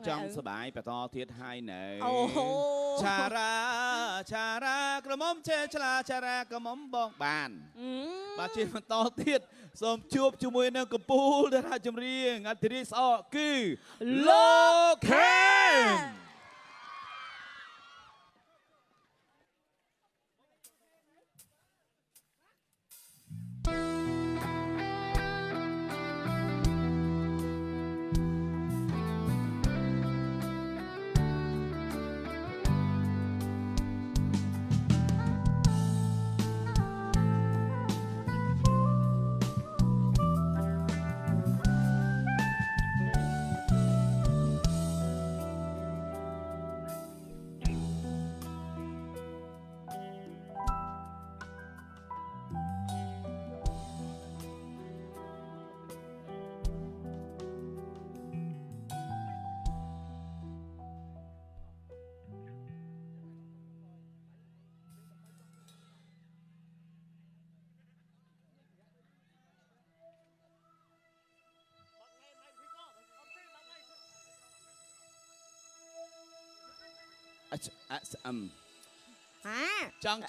trongสบายไปต่อเทียดให้ไหนชารากระหม่อมเชชลาชารากระหม่อมบองบานบาจีมันต่อเทียดสมจูบจมวยนกปูเดราจมเรียงอันที่สอคือโลเค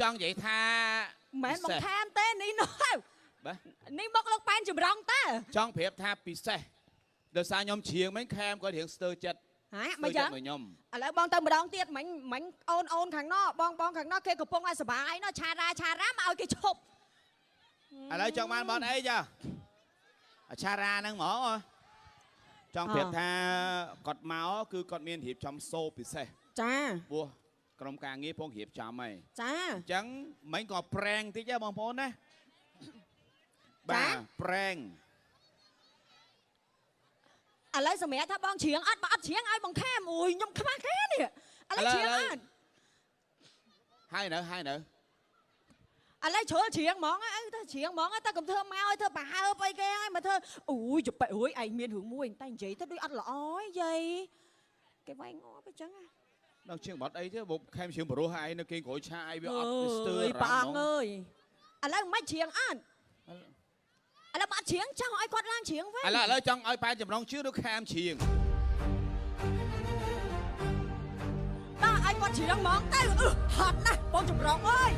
จังvậy tha mẹ bằng tham tên ní nói ní bóc lóc pan chùm rong ta trong phép tha pi xe đời xa nhóm chiêng mấy khem có hiện sơ chất mà giờ lại bong tao mà đong tiết mảnh ôn thằng nó bong thằng nó kia cục bông ai sờ bài nó cha ra mà ao kia chụp lại trong man bọn ấy chưa cha ra năng mỏ trong phép tha cọt máu cứ cọt miên hiệp trong xô pi xe cha vuaกรมการงี้พงเหียบจำไหม จ้า จังไม่ก่อแปลงที่เจ้าบางพ้นนะบ้าแปลงอะไรสมัยถ้าบางเฉียงอัดเฉียงไอ้บางแค่มวยยมขมาแค่เนี่ยอะไรเฉียงอัดhai nữaอะไรเฉียงมองไอ้ถ้าเฉียงมองไอ้ถ้ากับเธอมาไอ้เธอbà ơiไปแกไอ้màเธอui chụp bậy ui ai miên hưởng mùi tay vậy thế đôi ăn là ói vậy cái vai ngó cái trắng à đang chuyện bọt ấy chứ một khem chuyện bro hai nó kinh cổ trai với ơi bạn ơiอะไรไม่เฉียงอันอะไรมาเฉียงช่างไอ้quạt lanเฉียงvớiอะไรจังไอ้ไปจะลองชื่อดูแคมเฉียงตาไอ้quạtเฉียงมองตาหัดนะบอลจุ่มร้องเอ้ย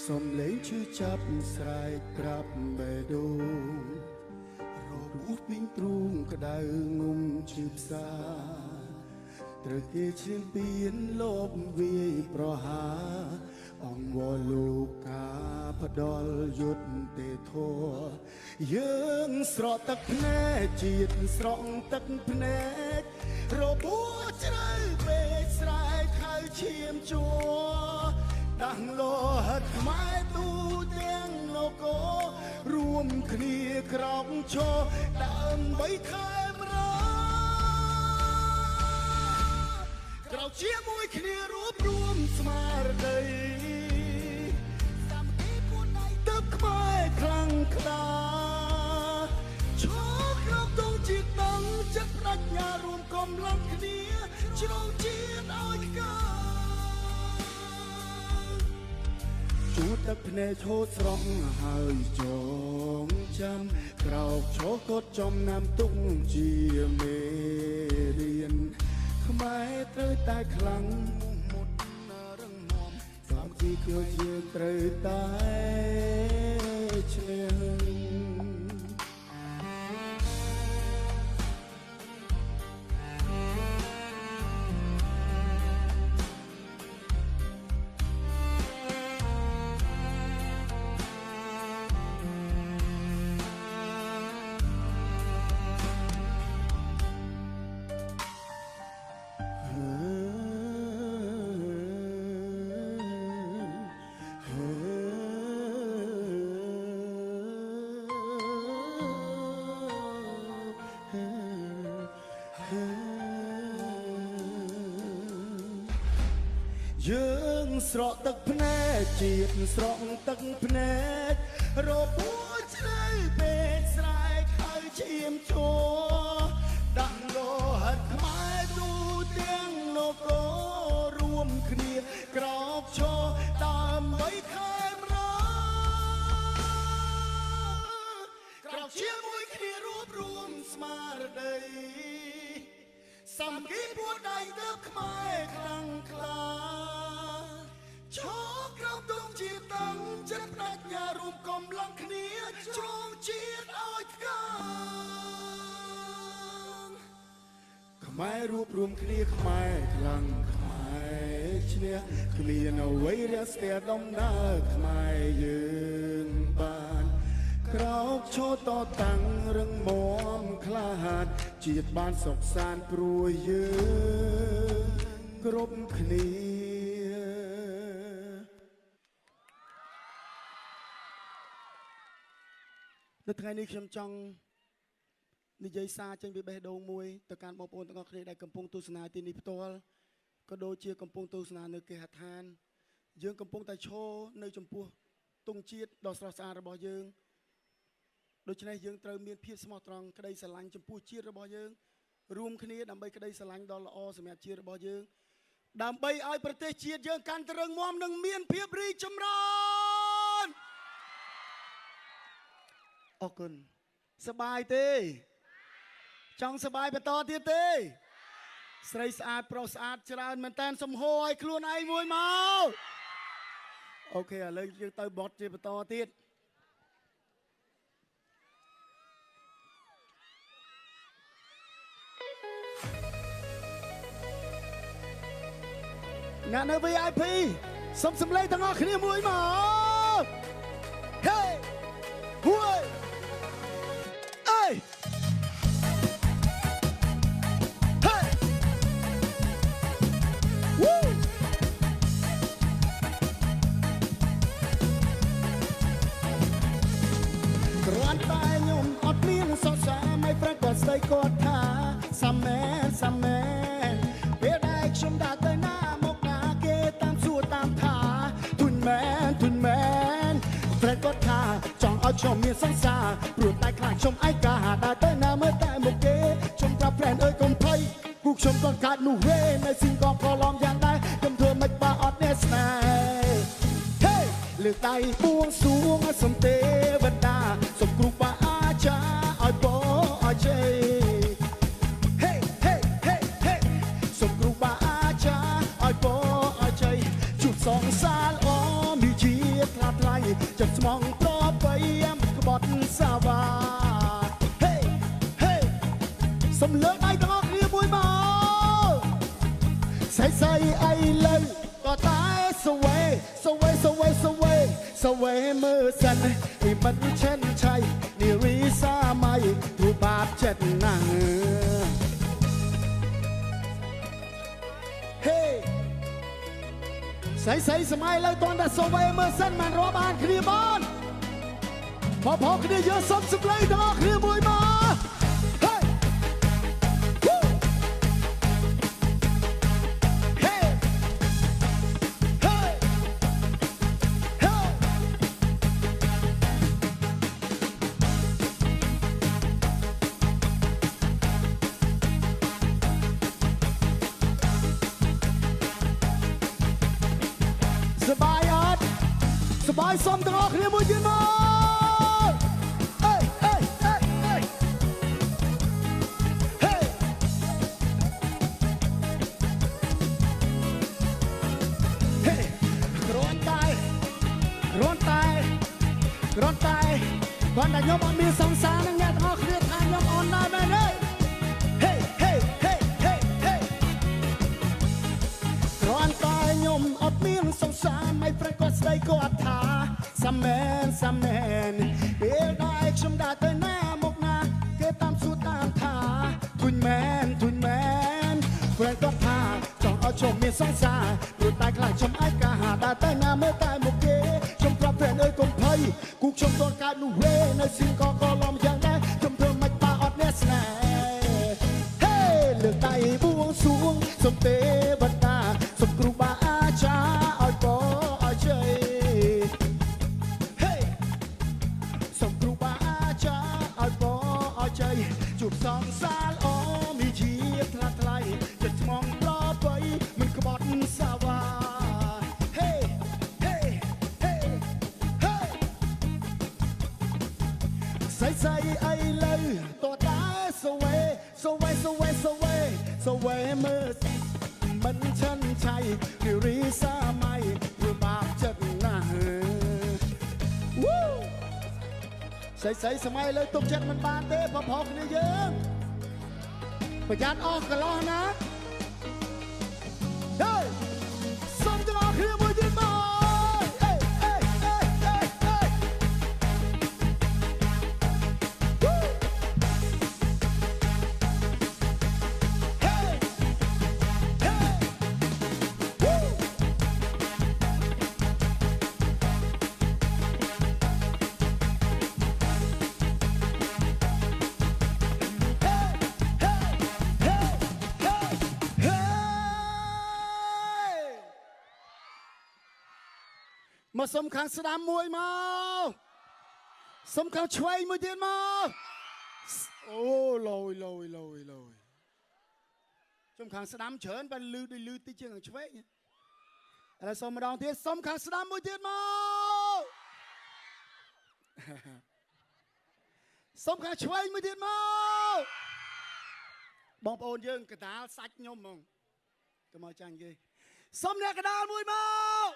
สมเลงชื่อจับสายกลับไปดูรอรูปวิ่งตรุงกระดางุมชืบซาตระเกียเชียงเปลี่ยนลบวีเพราะหาอ่องวอลูกาพดลยุดเตโทยืงสระตักแผลจีดสระตักแผลรอบัวใจเบสรายขายเชียมจัวดังโลหัดไม้ตูเตียงโลโก้รวมคลีกรองโชดังใบคายมรเราเชียร์มวยคลีรวบรวมสมาร์ดสามปีพูดในตึกไม้คลังคลาโชคเราต้องจิตตั้งจักปรัชญารวมกำลังคลีชรองเชียร์เอาอีกจูดตักเพนโชดสร้องหายจงจำเราโชกดจมน้ำตุ้งจีเมเรียนขมายเตยตายคลังหมดเรื่องมอมสามที่เกี่ยวเยือกเตยตายเชย យើងស្រក់ទឹកភ្នែកជាតិស្រក់ទឹកភ្នែករពួយជ្រៅពេកស្រែកហើយឈាមជោដាក់លោហិតខ្មែរទូទាំងនគររួមគ្នាក្រោកឈរដើម្បីខែមរក្រោកជាមួយគ្នារួបរួមស្មារតីសាមគ្គីពួតដៃទៅខ្មែរខ្លាំងក្លាឈរក្រោមទងជាតាំងចិត្តប្រាជ្ញារួមកម្លាំងគ្នាជ្រងជាតិឲ្យថ្កើងខ្មែររួបរួមគ្នាខ្មែរខ្លាំងខ្មែរឈ្នះគ្មានអ្វីរាស្ទះដំណើរខ្មែរយើងបានក្រោកឈរតតាំងរឹងមាំក្លាហានជាតិបានសុខសាន្តព្រួយយើងគ្រប់គ្នានៅថ្ងៃនេះខ្ញុំចង់និយាយសារចេញពីបេះដូងមួយទៅកាន់បងប្អូនទាំងអស់គ្នាដែលកំពុងទស្សនាទីនេះផ្ទាល់ក៏ដូចជាកំពុងទស្សនានៅគេហដ្ឋានយើងកំពុងតែឈរនៅចំពោះទង់ជាតិដ៏ស្រស់ស្អាតរបស់យើងដូច្នេះយើងត្រូវមានភាពស្មោះត្រង់ក្តីស្រឡាញ់ចំពោះជាតិរបស់យើងរួមគ្នាដើម្បីក្តីស្រឡាញ់ដ៏ល្អសម្រាប់ជាតិរបស់យើងដើម្បីឲ្យប្រទេសជាតិយើងកាន់តែរឹងមាំនិងមានភាពរីកចម្រើនអរគុណសប្បាយទេចង់សប្បាយបន្តទៀតទេស្រីស្អាតប្រុសស្អាតច្រើនមែនតើសំហួរឲ្យខ្លួនឯងមួយមកអូខេឥឡូវយើងទៅបត់ជាបន្តទៀតអ្នកនៅ VIP សូមសម្លេងទាំងអស់គ្នាមួយមកហេហួយអេហេវូគ្រាន់តែខ្ញុំអត់មានសរសើរមិនប្រកាសស្ដីគាត់ថាសាមែនសាមែនពេលដែលខ្ញុំដើរទៅណាប្រែគាត់ថាចង់ឲ្យខ្ញុំមានសង្សារព្រោះតែខ្លាចខ្ញុំឯកាដើរទៅណាមើលតែមុខគេខ្ញុំប្រាប់ប្រែនអើយកុំភ័យគូខ្ញុំក៏កាត់នោះវេនៅស៊ីងក៏ប្រឡំយ៉ាងដែរខ្ញុំធ្វើមិនបើអត់អ្នកស្នេហ៍ហេលើកដៃបួងសួងសុំទេវតាសុំគ្រូបាអាចារ្យឲ្យបងឲ្យជ័យហេហេហេហេសុំគ្រូបាអាចារ្យឲ្យបងឲ្យជ័យជួបសងសាលអមានជាថ្លាថ្លៃចិត្តស្មងប្របីក្បត់សាវ៉ាហេហេសំលើកដៃទាំងអស់គ្នាមួយមកស្អីស្អីអីលើក៏តែសវេសវេសវេសវេសវេមើលសិនអ៊ីមិនឆិនឆៃនារីសាមៃព្រោះបាបចិត្តណាស់ហេស្អីស្អីសម័យលើតន់តែសវេមើលសិនមិនរាប់អានគ្នាបានផងគ្នាយើងសុំសម្លេងទាំងអស់គ្នាមួយមកហេហេហេហេសបាយអត់សបាយសុំទាំងអស់គ្នាមួយទៀតមកគ្រាន់តែគាត់តែខ្ញុំអត់មានសង្សារនឹងអ្នកទាំងអស់គ្នាថាខ្ញុំអន់ណាស់មែនទេហេហេហេហេហេគ្រាន់តែខ្ញុំអត់មានសង្សារមិនប្រកាសស្ដីគាត់ថាសាមែនសាមែនពេលដែលខ្ញុំដើរទៅណាមកណាគេតាមសួរតាមថាទុញមែនព្រែគាត់ថាចង់ឲ្យខ្ញុំមានសង្សារព្រោះតែខ្លាចខ្ញុំអាចកាដើរទៅណាមើលតែមុខគេខ្ញុំប្រាប់ព្រែអើយកុំភ័យគូខ្ញុំតកើតនោះវេនៅស៊ីងក៏ឡំយ៉ាងដែរខ្ញុំធ្វើមិនបាអត់អ្នកស្នេហ៍ហេលើកដៃបួងសួងសុំទេវតាសុំគ្រូបាអាចារ្យ វេមើលមិនឈិនឆៃគឺរីសាមៃព្រោះបាបចិត្តណាស់វ៉ូស្អីសម័យលើទុកចិត្តមិនបានទេប្រផុសគ្នាយើងប្រយ័ត្នអស់កន្លោះណាហើយសូមទាំងអស់គ្នាមួយទៀតមកមកសុំខាងស្ដាំមួយមកសុំខាងឆ្វេងមួយទៀតមកអូលយសុំខាងស្ដាំច្រើនបើលឺដូចលឺតិចជាងខាងឆ្វេងឥឡូវសុំម្ដងទៀតសុំខាងស្ដាំមួយទៀតមកសុំខាងឆ្វេងមួយទៀតមកបងប្អូនយើងកដាលសាច់ខ្ញុំហ្មងទៅមកចាញ់គេសុំអ្នកកដាលមួយមក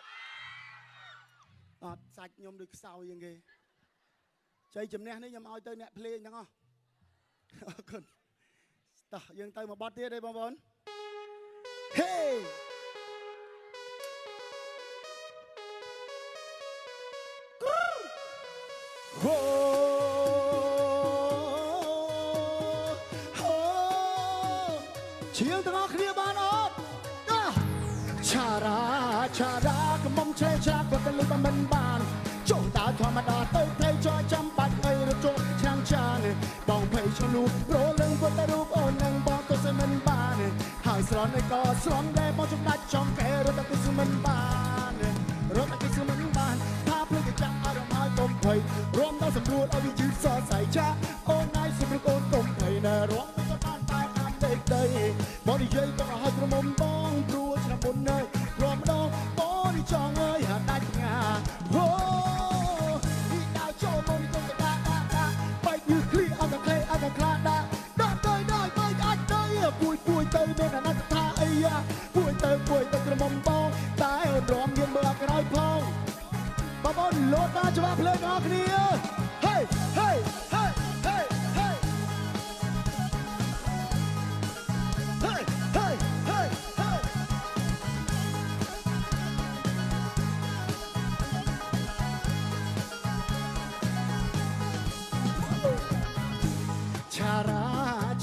អត់សាច់ខ្ញុំដូចខ្សោយយ៉ាងគេជ័យជំនះនេះខ្ញុំឲ្យទៅអ្នកភ្លេងទាំងអស់អរគុណតោះយើងទៅមកបទទៀតទេបងប្អូនហេជាងទាំងអស់គ្នាបានអត់ឆារ៉ាកុំមុំឆ្លេឆ្លាក៏ទៅលុបមិនបានចុះតើធម្មតាទៅផ្ទៃចោចាំបាច់អីរជុំឆ្នាំងចានបងភ័យឆ្លូរលឹងក៏ទៅរូបអូននឹងបងក៏ស្មិនបានហើយស្រន់ឯក៏ស្រន់ដែរបងចំដាច់ចំកែរត់តែគឺស្មិនបានថាភ្លេចចាំអារម្មណ៍ហើយកុំភ័យរួមដល់សម្រួលឲ្យវាយឺតសរសៃចាអូនណៃសម្រួលអូនកុំភ័យណែរួមទៅបានតែតាមដេកដីបងនិយាយក៏ឲ្យក្រុមបងព្រោះឆ្នាំមុននៅរួមម្ដងបងនេះចង់អើយហាដាច់ងាអូពីដៅចូលមកនេះទៅដាក់បែកយឺឃ្លីអត់តែខ្លាដាក់ទៅដល់បែកអាចទៅពួយទៅមានអាណត្តិថាអីពួយទៅក្រុមបងតែអូនរំមានមើលក្រោយផងបងប្អូនលោតតាមច្បាប់ភ្លើងអស់គ្នាហេ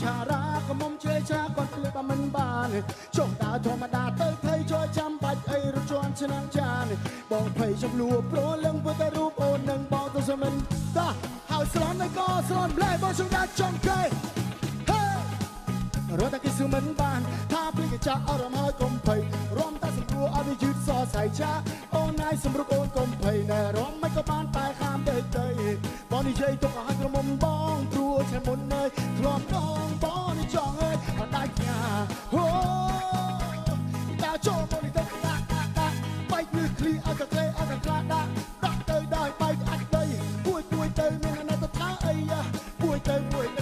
ឆារ៉ាក៏មុំជឿឆាគាត់ភ្លេចបើមិនបានចុះតើធម្មតាទៅថៃចូលចាំបាច់អីរជន់ឆ្នាំងចានបងភ័យចំនួនព្រោះលឹងធ្វើតែរូបអូននឹងបងទៅស្មិនតាហើយស្រន់ឯក៏ស្រន់ប្លែបងសំដាច់ចំកែរត់តែគេស្មិនបានថាពីកចាអរំហើយកុំភ័យរំតែសម្រួលឲ្យវាយឺតសរសៃចាអូនណៃសម្រុកអូនកុំភ័យណែរំមិនក៏បានតែខាមដេកទៅបងនិយាយទុកឲ្យក្រុមបងព្រោះឆ្នាំមុននៅធ្លាប់ដងបងនេះចង់អើយអត់ដាច់ញាអូតើចូលមកនេះទៅដាក់បែកលើឃ្លីអត់តែខ្លាដាក់ទៅដល់បែកអាចទៅពួយទៅមានអាណត្តិថាអីពួយទៅ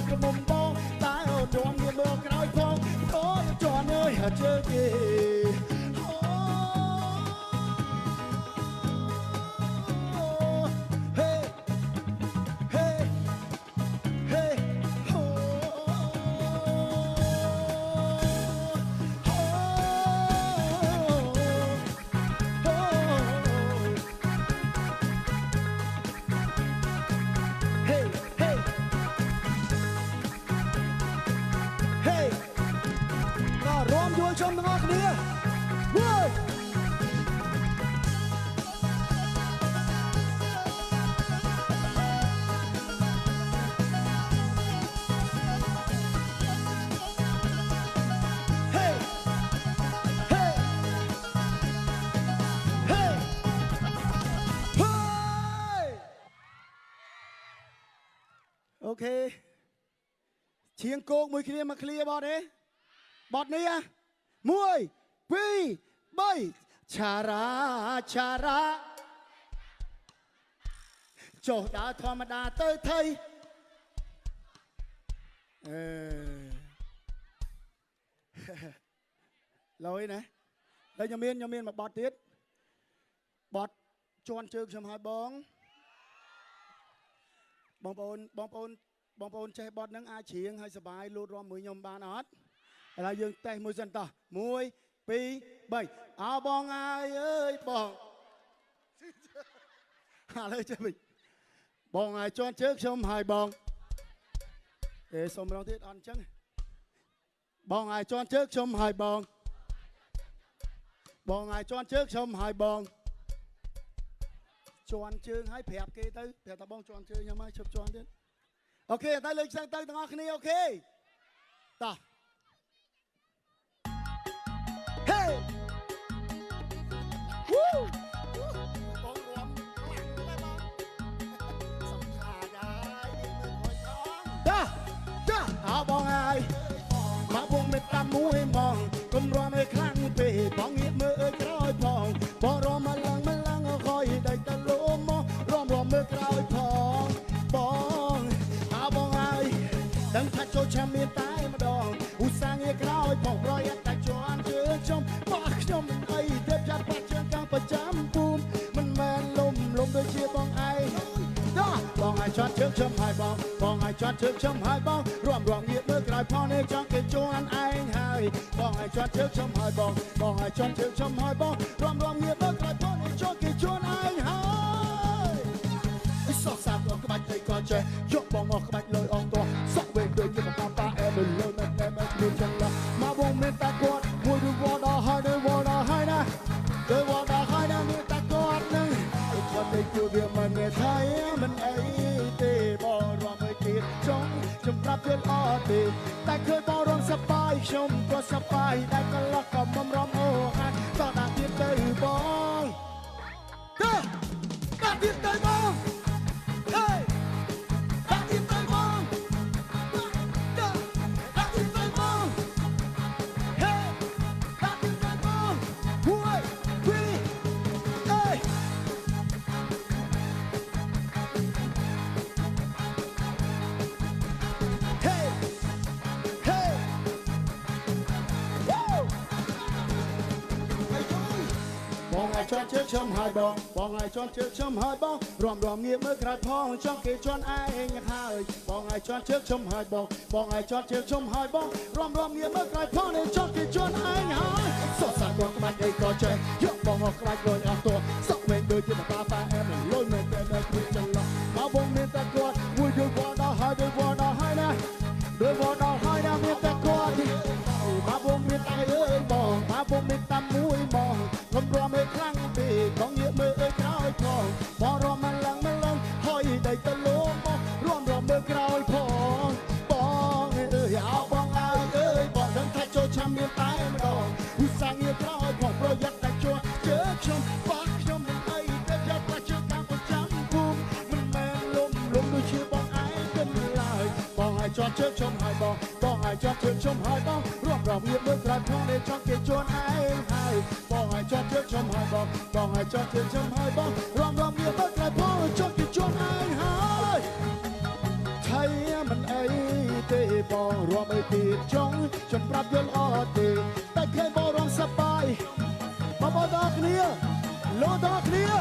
ក្រុមបងតែអូនរំមានមើលក្រោយផងអូនចន់អើយជើគេชมทั้งออกគ្នាว้าวโอเคเชียงโกกមួយគ្នាមកឃ្លៀបอดទេបอดនេះ1 2 3ឆារ៉ាចុះដើរធម្មតាទៅថៃហ ลอยนะแล้วยามีนมาบอดติดบอดชวนเชิงชมหายบองใช้บอดนั่งอาเฉียงให้สบายลูดรอมมือยมบานอดอะไรยังแต่มือสันต่อมวยปีใบเอาบองไงเอ้ยบองอะไรจะไปบองไงชวนเชิงชมหายบองสมรองทิศอ่อนจังบองไงชวนเชิงชมหายบองบองไงชวนเชิงชมหายบองชวนเชิงให้แผลบเกยตื้อแผลตะบองชวนเชิงยังไม่ชวนเด่นโอเคได้เลยสั่งตั้งออกนี่โอเคต่อเฮ้วู้บองรวมได้บองสำคัญได้จ้าเอาบองไงมาบงเม็ดตามวยมองกลมรอไม่คลั่งเปย์บองเงียบมือเอ้ยกร้อยพองบอรอมาลังคอยได้ตะโลมรอมมือกร้อยพองบองเอาบองไงดังทัดโจชามีตายมาดองอุตส่าห์เงียบกร้อยพองรอยแต่จวนเจอชมปากชมไอเด็บจัดปัดเชิงกลางประจำปูมมันแมนลมโดยเชียร์บองไอบองไอช็อตเชิงชมหายบองไอช็อตเชิงชมหายบองรวมเงียบเมื่อกลายพอในจังเกจวนไอหายบองไอช็อตเชิงชมหายบองไอช็อตเชิงชมหายบองรวมเงียบเมื่อกลายพอในจังเกจวนไอหายสอกสามตัวกระบาดเลยก่อนเจยกบองออกกระบาดเลยออกตัวสอกเวงโดยยิ่งกับตาแอบเลยแม่ดูจังละมาบงเมตตากอดมวยดูวอดาให้นะเดยวอดาให้นะเมตตากอดนึงวันในกูเดียวมันในไทยมันไอเตบอรวมไม่ติดจงปรับเพื่อนออดีแต่เคยบอรวมสบายชมก็สบายได้ก็ลักกับมันรอมโอ้หันตอนนั้นที่เตยบองตอนที่เตยบองเฮ้ยตอนที่เตยบองตอนที่เตยบองเฮ้ยตอนที่เตยบองหุ้ยวิลเอ้ยบองไอชอนเชือกชมหายบองไอชอนเชือกชมหายบองรวมเงียบเมื่อกระพองช่องเกจวนไอยังหายบองไอชอนเชือกชมหายบองไอชอนเชือกชมหายบองรวมเงียบเมื่อกระพองในช่องเกจวนไอยังหายสอดสายบองกระบาดไอก่อเจยกบองออกกระบาดโดยเอาตัวสอกเวงโดยที่ตาแอบลอยเมื่อแต่คุยจังละมาบองเมื่อแต่กอดวุ้ยด้วยวอดาให้นะด้วยวอดาให้นะเมื่อแต่กอดมาบงเมื่อแต่เอ้ยบองมาบงเมื่อแต่มวยมองลมรวมไม่คลั่งปีของเงียบมือเอ้ยกร้อยพองพอรอมันลังหอยได้ตะโลมรวมมือกร้อยพองบองเอ้ยเอาบองเอ้ยบองดังทัดโจชามเมียตายมาดองอุตส่าห์เงียบกร้อยพองโปรยัดแต่โจเจอชมปากชมไอ้เด็บยัดว่าเชื่อกลางประจำภูมิมันแมนลมด้วยชื่อบองไอ้เป็นลายบองไอ้จอดเชิดชมหายบองไอ้จอดเชิดชมหายบองรวมเงียบมือกร้อยพองในช่องเกจวนไอ้หายบองไอ้จอดเชิดชมหายบองไอ้จอดเชิดชมหายบองรวมเงียบมือกร้อยพองในช่องเกจวนไอ้หายไทยมันไอ้เตบองรวมไม่ติดจงปรับยนต์ออดีแต่เคยบอรองสบายมาบอดอกเนี้ยโลดอกเนี้ย